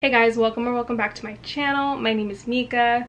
Hey guys, welcome or welcome back to my channel. My name is Mika.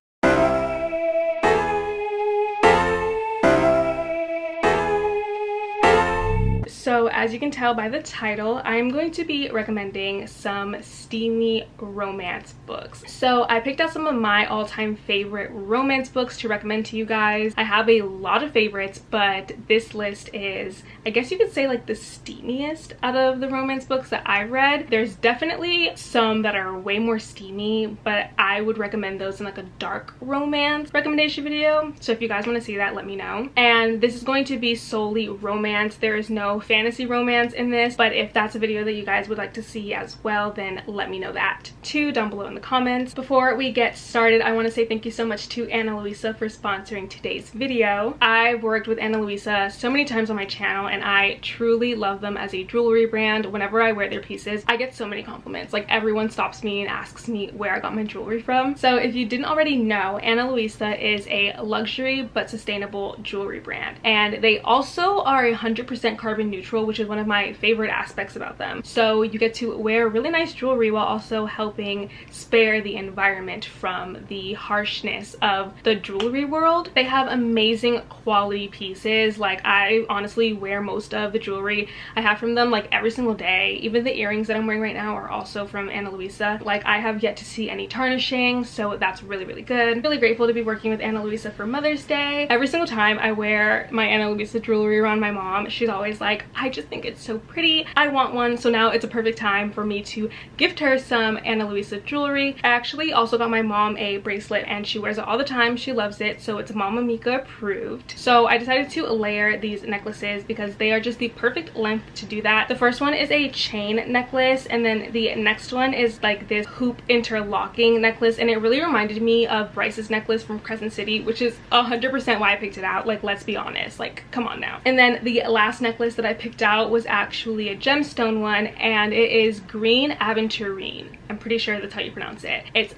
So as you can tell by the title, I'm going to be recommending some steamy romance books. So I picked out some of my all-time favorite romance books to recommend to you guys. I have a lot of favorites, but this list is, I guess you could say, like the steamiest out of the romance books that I've read. There's definitely some that are way more steamy, but I would recommend those in like a dark romance recommendation video. So if you guys want to see that, let me know. And this is going to be solely romance. There is no fantasy romance in this, but if that's a video that you guys would like to see as well, then let me know that too down below in the comments. Before we get started, I want to say thank you so much to Ana Luisa for sponsoring today's video. I've worked with Ana Luisa so many times on my channel and I truly love them as a jewelry brand. Whenever I wear their pieces, I get so many compliments. Like, everyone stops me and asks me where I got my jewelry from. So if you didn't already know, Ana Luisa is a luxury but sustainable jewelry brand, and they also are 100% carbon neutral, which is one of my favorite aspects about them. So you get to wear really nice jewelry while also helping spare the environment from the harshness of the jewelry world. They have amazing quality pieces. Like, I honestly wear most of the jewelry I have from them like every single day. Even the earrings that I'm wearing right now are also from Ana Luisa. Like, I have yet to see any tarnishing, so that's really, really good. I'm really grateful to be working with Ana Luisa for Mother's Day. Every single time I wear my Ana Luisa jewelry around my mom, she's always like, I just think it's so pretty, I want one. So now it's a perfect time for me to gift her some Ana Luisa jewelry. I actually also got my mom a bracelet and she wears it all the time. She loves it, so it's Mama Mika approved. So I decided to layer these necklaces because they are just the perfect length to do that. The first one is a chain necklace, and then the next one is like this hoop interlocking necklace, and it really reminded me of Bryce's necklace from Crescent City, which is 100% why I picked it out. Like, let's be honest, like, come on now. And then the last necklace that I picked out was actually a gemstone one, and it is green aventurine. I'm pretty sure that's how you pronounce it. It's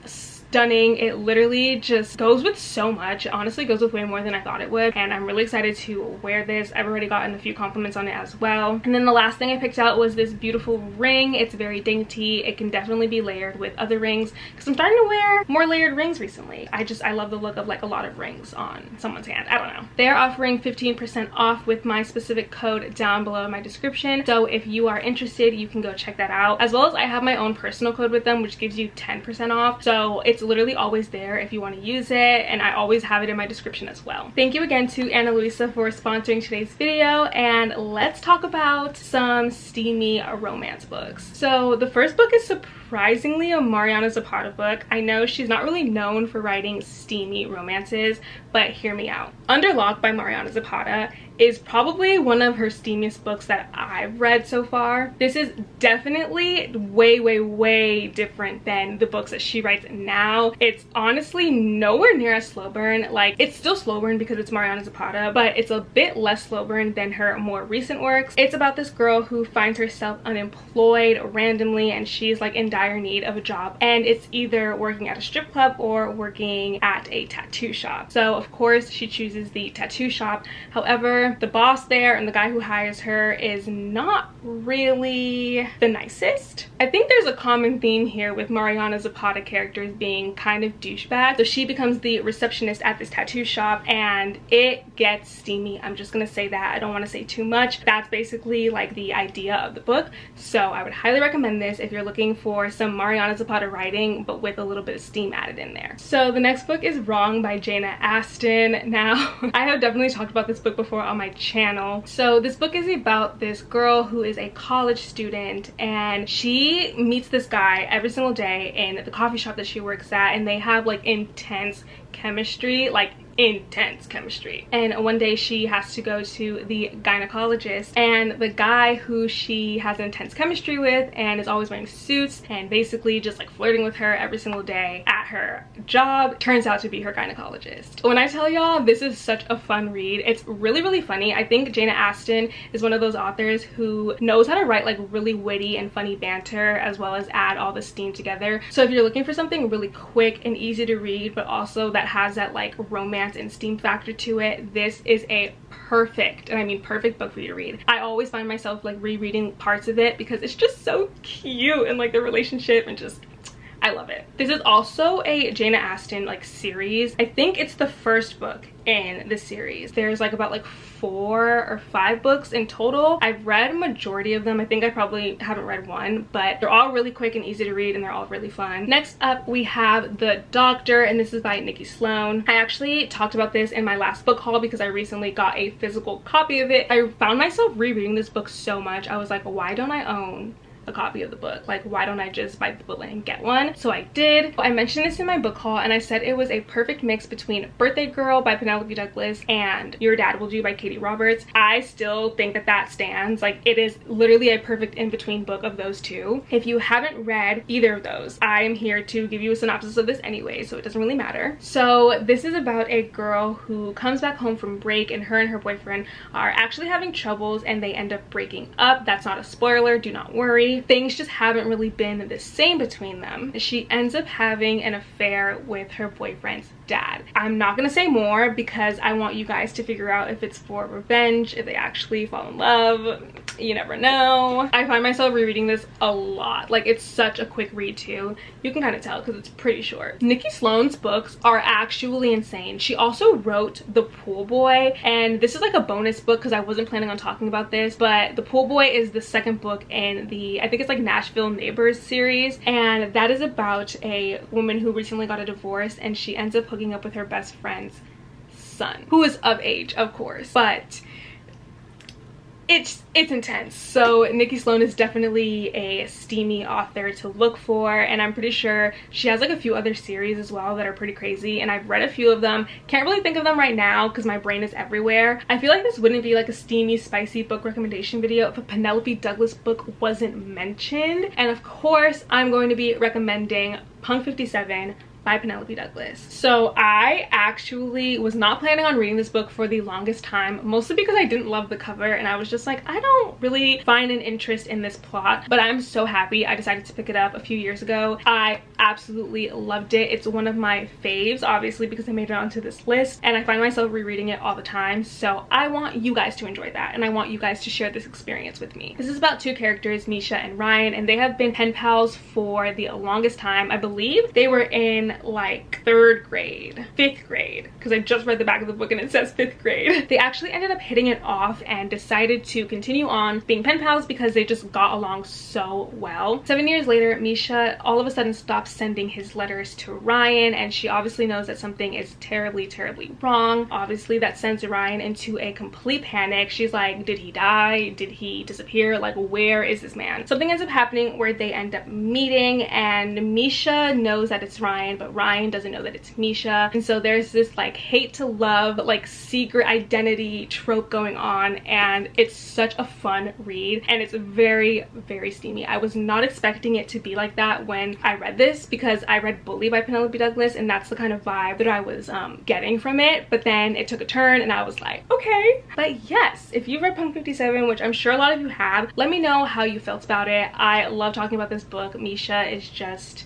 stunning. It literally just goes with so much. It honestly goes with way more than I thought it would, and I'm really excited to wear this. I've already gotten a few compliments on it as well. And then the last thing I picked out was this beautiful ring. It's very dainty. It can definitely be layered with other rings because I'm starting to wear more layered rings recently. I love the look of like a lot of rings on someone's hand. I don't know. They're offering 15% off with my specific code down below in my description, so if you are interested, you can go check that out. As well as I have my own personal code with them, which gives you 10% off, so it's literally always there if you want to use it, and I always have it in my description as well. Thank you again to Ana Luisa for sponsoring today's video, and let's talk about some steamy romance books. So the first book is surprisingly a Mariana Zapata book. I know she's not really known for writing steamy romances, but hear me out. Under Lock by Mariana Zapata is probably one of her steamiest books that I've read so far. This is definitely way different than the books that she writes now. It's honestly nowhere near as slow burn. Like, it's still slow burn because it's Mariana Zapata, but it's a bit less slow burn than her more recent works. It's about this girl who finds herself unemployed randomly, and she's like in dire need of a job, and it's either working at a strip club or working at a tattoo shop. So of course she chooses the tattoo shop. However, the boss there and the guy who hires her is not really the nicest. I think there's a common theme here with Mariana Zapata characters being kind of douchebags. So she becomes the receptionist at this tattoo shop, and it gets steamy. I'm just gonna say that. I don't want to say too much. That's basically like the idea of the book, so I would highly recommend this if you're looking for some Mariana Zapata writing but with a little bit of steam added in there. So the next book is Wrong by Jana Aston. Now, I have definitely talked about this book before on my channel. So this book is about this girl who is a college student, and she meets this guy every single day in the coffee shop that she works at, and they have like intense chemistry, like intense chemistry. And one day she has to go to the gynecologist, and the guy who she has intense chemistry with and is always wearing suits and basically just like flirting with her every single day at her job turns out to be her gynecologist. When I tell y'all, this is such a fun read. It's really funny. I think Jana Aston is one of those authors who knows how to write like really witty and funny banter as well as add all the steam together. So if you're looking for something really quick and easy to read but also that has that like romance and steam factor to it, this is a perfect, and I mean perfect, book for you to read. I always find myself like rereading parts of it because it's just so cute, and like the relationship and just I love it. This is also a Jane Austen like series. I think it's the first book in the series. There's like about like 4 or 5 books in total. I've read majority of them. I think I probably haven't read one, but they're all really quick and easy to read, and they're all really fun. Next up we have The Doctor, and this is by Nikki Sloan. I actually talked about this in my last book haul because I recently got a physical copy of it. I found myself rereading this book so much. I was like, why don't I own a copy of the book? Like, why don't I just bite the bullet and get one? So I did. I mentioned this in my book haul, and I said it was a perfect mix between Birthday Girl by Penelope Douglas and Your Dad Will Do by Katie Roberts. I still think that that stands. Like, it is literally a perfect in-between book of those two. If you haven't read either of those, I am here to give you a synopsis of this anyway, so it doesn't really matter. So this is about a girl who comes back home from break, and her boyfriend are actually having troubles, and they end up breaking up. That's not a spoiler, do not worry. Things just haven't really been the same between them. She ends up having an affair with her boyfriend's dad. I'm not gonna say more because I want you guys to figure out if it's for revenge, if they actually fall in love. You never know. I find myself rereading this a lot. Like, it's such a quick read too. You can kind of tell because it's pretty short. Nikki Sloan's books are actually insane. She also wrote The Pool Boy, and this is like a bonus book because I wasn't planning on talking about this, but The Pool Boy is the second book in the, I think it's like Nashville Neighbors series, and that is about a woman who recently got a divorce, and she ends up hooking up with her best friend's son, who is of age, of course, but it's intense. So Nikki Sloan is definitely a steamy author to look for, and I'm pretty sure she has like a few other series as well that are pretty crazy, and I've read a few of them. Can't really think of them right now because my brain is everywhere. I feel like this wouldn't be like a steamy spicy book recommendation video if a Penelope Douglas book wasn't mentioned, and of course I'm going to be recommending Punk 57 by Penelope Douglas. So I actually was not planning on reading this book for the longest time, mostly because I didn't love the cover, and I was just like, I don't really find an interest in this plot, but I'm so happy I decided to pick it up a few years ago. I absolutely loved it. It's one of my faves, obviously, because I made it onto this list, and I find myself rereading it all the time, so I want you guys to enjoy that, and I want you guys to share this experience with me. This is about two characters, Misha and Ryan, and they have been pen pals for the longest time. I believe they were in like 3rd grade, 5th grade, because I just read the back of the book and it says 5th grade. They actually ended up hitting it off and decided to continue on being pen pals because they just got along so well. 7 years later, Misha all of a sudden stops sending his letters to Ryan, and she obviously knows that something is terribly, terribly wrong. Obviously that sends Ryan into a complete panic. She's like, did he die? Did he disappear? Like, where is this man? Something ends up happening where they end up meeting, and Misha knows that it's Ryan, but Ryan doesn't know that it's Misha, and so there's this like hate to love, like secret identity trope going on, and it's such a fun read, and it's very, very steamy. I was not expecting it to be like that when I read this because I read Bully by Penelope Douglas, and that's the kind of vibe that I was getting from it, but then it took a turn and I was like, okay. But yes, if you've read Punk 57, which I'm sure a lot of you have, let me know how you felt about it. I love talking about this book. Misha is just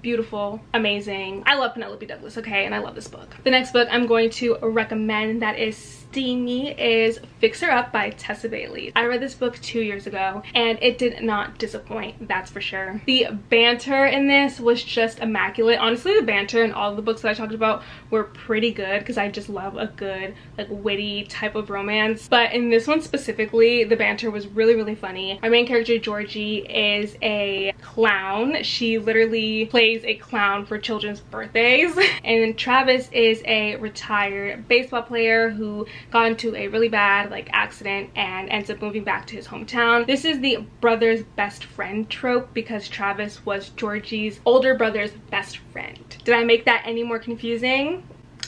beautiful, amazing. I love Penelope Douglas, okay, and I love this book. The next book I'm going to recommend that is steamy is Fix Her Up by Tessa Bailey. I read this book 2 years ago and it did not disappoint, that's for sure. The banter in this was just immaculate. Honestly, the banter in all of the books that I talked about were pretty good because I just love a good like witty type of romance, but in this one specifically the banter was really, really funny. My main character Georgie is a clown. She literally plays a clown for children's birthdays, and Travis is a retired baseball player who got into a really bad like accident and ends up moving back to his hometown. This is the brother's best friend trope because Travis was Georgie's older brother's best friend. Did I make that any more confusing?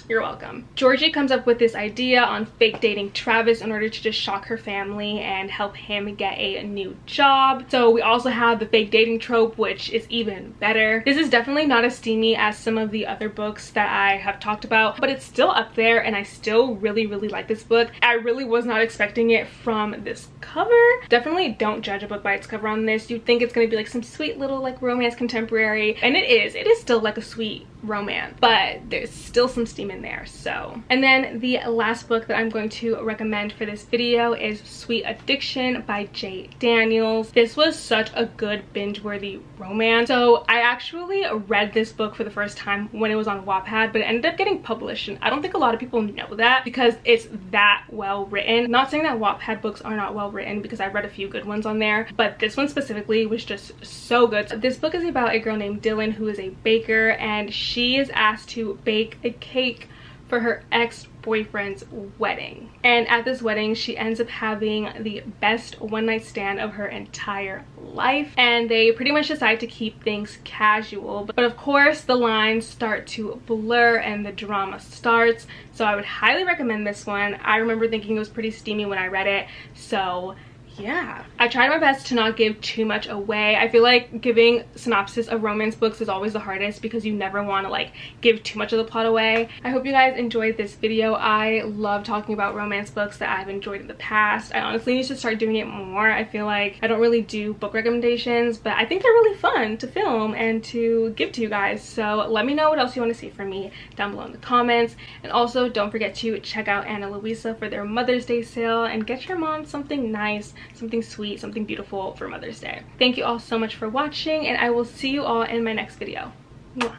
You're welcome. Georgie comes up with this idea on fake dating Travis in order to just shock her family and help him get a new job. So we also have the fake dating trope, which is even better. This is definitely not as steamy as some of the other books that I have talked about, but it's still up there, and I still really, really like this book. I really was not expecting it from this cover. Definitely don't judge a book by its cover on this. You'd think it's gonna be like some sweet little like romance contemporary, and it is still like a sweet romance, but there's still some steam in in there. So, and then the last book that I'm going to recommend for this video is Sweet Addiction by J. Daniels. This was such a good binge-worthy romance. So I actually read this book for the first time when it was on Wattpad, but it ended up getting published, and I don't think a lot of people know that because it's that well written. Not saying that Wattpad books are not well written, because I've read a few good ones on there, but this one specifically was just so good. This book is about a girl named Dylan who is a baker, and she is asked to bake a cake for her ex-boyfriend's wedding. And at this wedding, she ends up having the best one-night stand of her entire life, and they pretty much decide to keep things casual. But of course, the lines start to blur and the drama starts. So I would highly recommend this one. I remember thinking it was pretty steamy when I read it, so yeah. I tried my best to not give too much away. I feel like giving synopsis of romance books is always the hardest because you never want to like give too much of the plot away. I hope you guys enjoyed this video. I love talking about romance books that I've enjoyed in the past. I honestly need to start doing it more. I feel like I don't really do book recommendations, but I think they're really fun to film and to give to you guys. So let me know what else you want to see from me down below in the comments. And also don't forget to check out Ana Luisa for their Mother's Day sale and get your mom something nice, something sweet, something beautiful for Mother's Day. Thank you all so much for watching, and I will see you all in my next video. Mwah.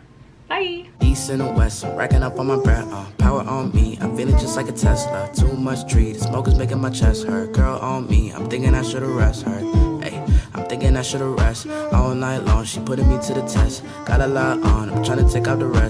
Bye. East and the west, I'm racking up on my breath. Power on me, I'm feeling just like a Tesla. Too much tree, the smoke is making my chest hurt. Girl on me, I'm thinking I should've rest her. Hey, I'm thinking I should've rest all night long. She putting me to the test. Got a lot on, I'm trying to take out the rest.